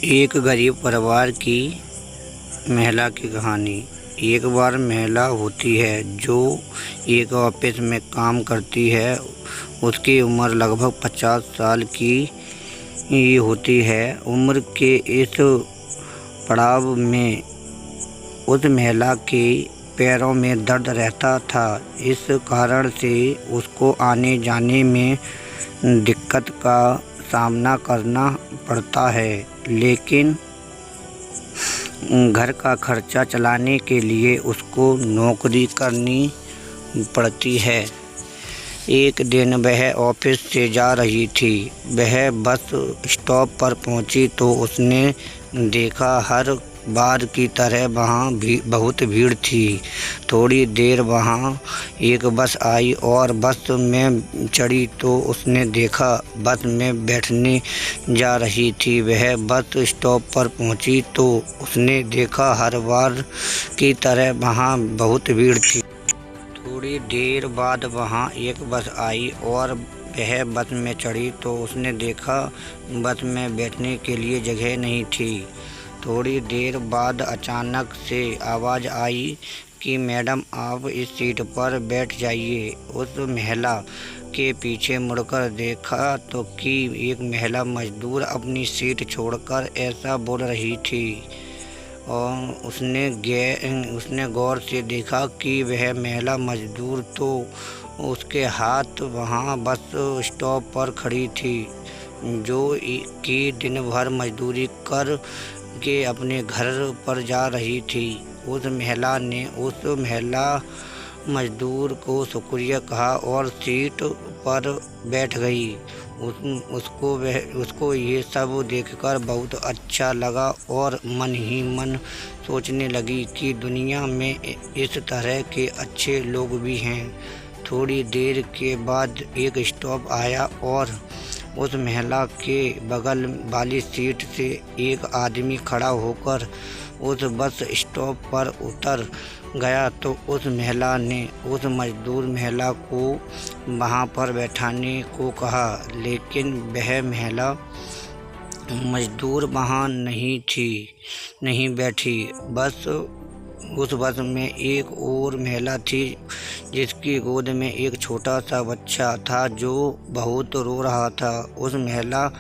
एक गरीब परिवार की महिला की कहानी। एक बार महिला होती है जो एक ऑफिस में काम करती है। उसकी उम्र लगभग 50 साल की होती है। उम्र के इस पड़ाव में उस महिला के पैरों में दर्द रहता था। इस कारण से उसको आने जाने में दिक्कत का सामना करना पड़ता है, लेकिन घर का खर्चा चलाने के लिए उसको नौकरी करनी पड़ती है। एक दिन वह ऑफिस से जा रही थी। वह बस स्टॉप पर पहुंची तो उसने देखा हर बार की तरह वहाँ भी बहुत भीड़ थी। थोड़ी देर वहाँ एक बस आई और बस में चढ़ी तो उसने देखा बस में बैठने जा रही थी। वह बस स्टॉप पर पहुँची तो उसने देखा हर बार की तरह वहाँ बहुत भीड़ थी। थोड़ी देर बाद वहाँ एक बस आई और वह बस में चढ़ी तो उसने देखा बस में बैठने के लिए जगह नहीं थी। थोड़ी देर बाद अचानक से आवाज़ आई कि मैडम, आप इस सीट पर बैठ जाइए। उस महिला के पीछे मुड़कर देखा तो कि एक महिला मजदूर अपनी सीट छोड़कर ऐसा बोल रही थी और उसने गौर से देखा कि वह महिला मजदूर तो उसके हाथ वहाँ बस स्टॉप पर खड़ी थी, जो कि दिन भर मजदूरी कर के अपने घर पर जा रही थी। उस महिला ने उस महिला मजदूर को शुक्रिया कहा और सीट पर बैठ गई। उसको ये सब देखकर बहुत अच्छा लगा और मन ही मन सोचने लगी कि दुनिया में इस तरह के अच्छे लोग भी हैं। थोड़ी देर के बाद एक स्टॉप आया और उस महिला के बगल वाली सीट से एक आदमी खड़ा होकर उस बस स्टॉप पर उतर गया तो उस महिला ने उस मजदूर महिला को वहाँ पर बैठाने को कहा, लेकिन वह महिला मजदूर वहाँ नहीं बैठी। उस बस में एक और महिला थी जिसकी गोद में एक छोटा सा बच्चा था जो बहुत रो रहा था। उस महिला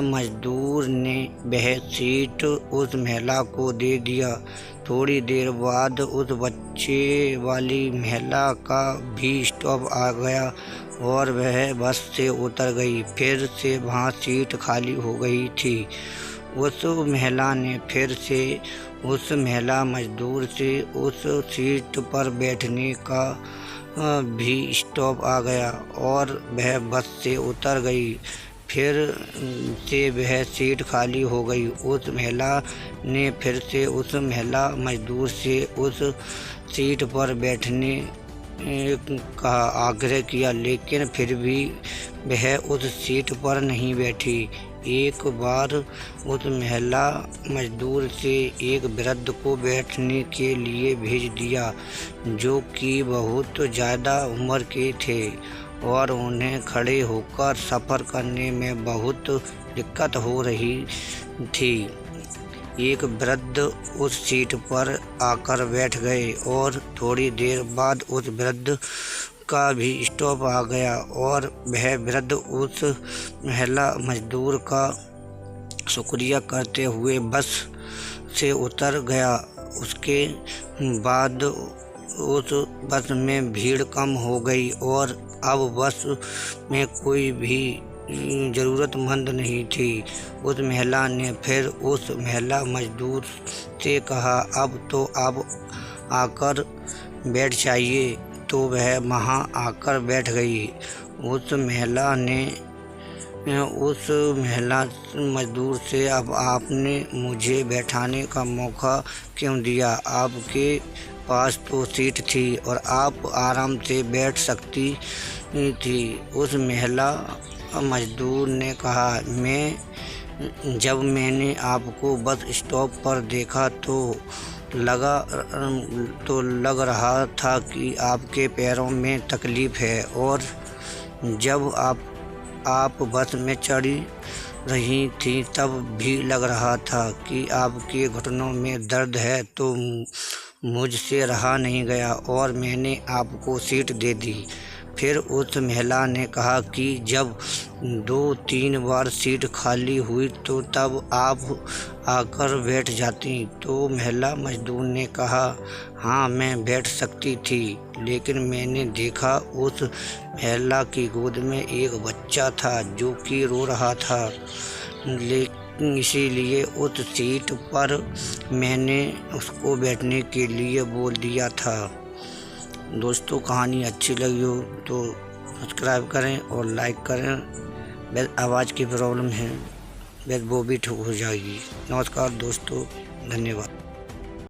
मजदूर ने वह सीट उस महिला को दे दिया। थोड़ी देर बाद उस बच्चे वाली महिला का भी स्टॉप आ गया और वह बस से उतर गई। फिर से वहाँ सीट खाली हो गई थी। उस महिला ने फिर से उस महिला मजदूर से उस सीट पर बैठने का भी स्टॉप आ गया और वह बस से उतर गई। फिर से वह सीट खाली हो गई। उस महिला ने फिर से उस महिला मजदूर से उस सीट पर बैठने का आग्रह किया, लेकिन फिर भी वह उस सीट पर नहीं बैठी। एक बार उस महिला मजदूर से एक वृद्ध को बैठने के लिए भेज दिया जो कि बहुत ज़्यादा उम्र के थे और उन्हें खड़े होकर सफ़र करने में बहुत दिक्कत हो रही थी। एक वृद्ध उस सीट पर आकर बैठ गए और थोड़ी देर बाद उस वृद्ध का भी स्टॉप आ गया और वह वृद्ध उस महिला मजदूर का शुक्रिया करते हुए बस से उतर गया। उसके बाद उस बस में भीड़ कम हो गई और अब बस में कोई भी ज़रूरतमंद नहीं थी। उस महिला ने फिर उस महिला मजदूर से कहा, अब तो आप आकर बैठ जाइए। तो वह वहाँ आकर बैठ गई। उस महिला ने उस महिला मजदूर से, अब आपने मुझे बैठाने का मौका क्यों दिया? आपके पास तो सीट थी और आप आराम से बैठ सकती थी। उस महिला मजदूर ने कहा, जब मैंने आपको बस स्टॉप पर देखा तो लग रहा था कि आपके पैरों में तकलीफ़ है और जब आप बस में चढ़ी रही थी तब भी लग रहा था कि आपके घुटनों में दर्द है, तो मुझसे रहा नहीं गया और मैंने आपको सीट दे दी। फिर उस महिला ने कहा कि जब 2-3 बार सीट खाली हुई तो तब आप आकर बैठ जाती। तो महिला मजदूर ने कहा, हाँ मैं बैठ सकती थी, लेकिन मैंने देखा उस महिला की गोद में एक बच्चा था जो कि रो रहा था, लेकिन इसीलिए उस सीट पर मैंने उसको बैठने के लिए बोल दिया था। दोस्तों, कहानी अच्छी लगी हो तो सब्सक्राइब करें और लाइक करें। बस आवाज़ की प्रॉब्लम है, बस वो भी ठीक हो जाएगी। नमस्कार दोस्तों, धन्यवाद।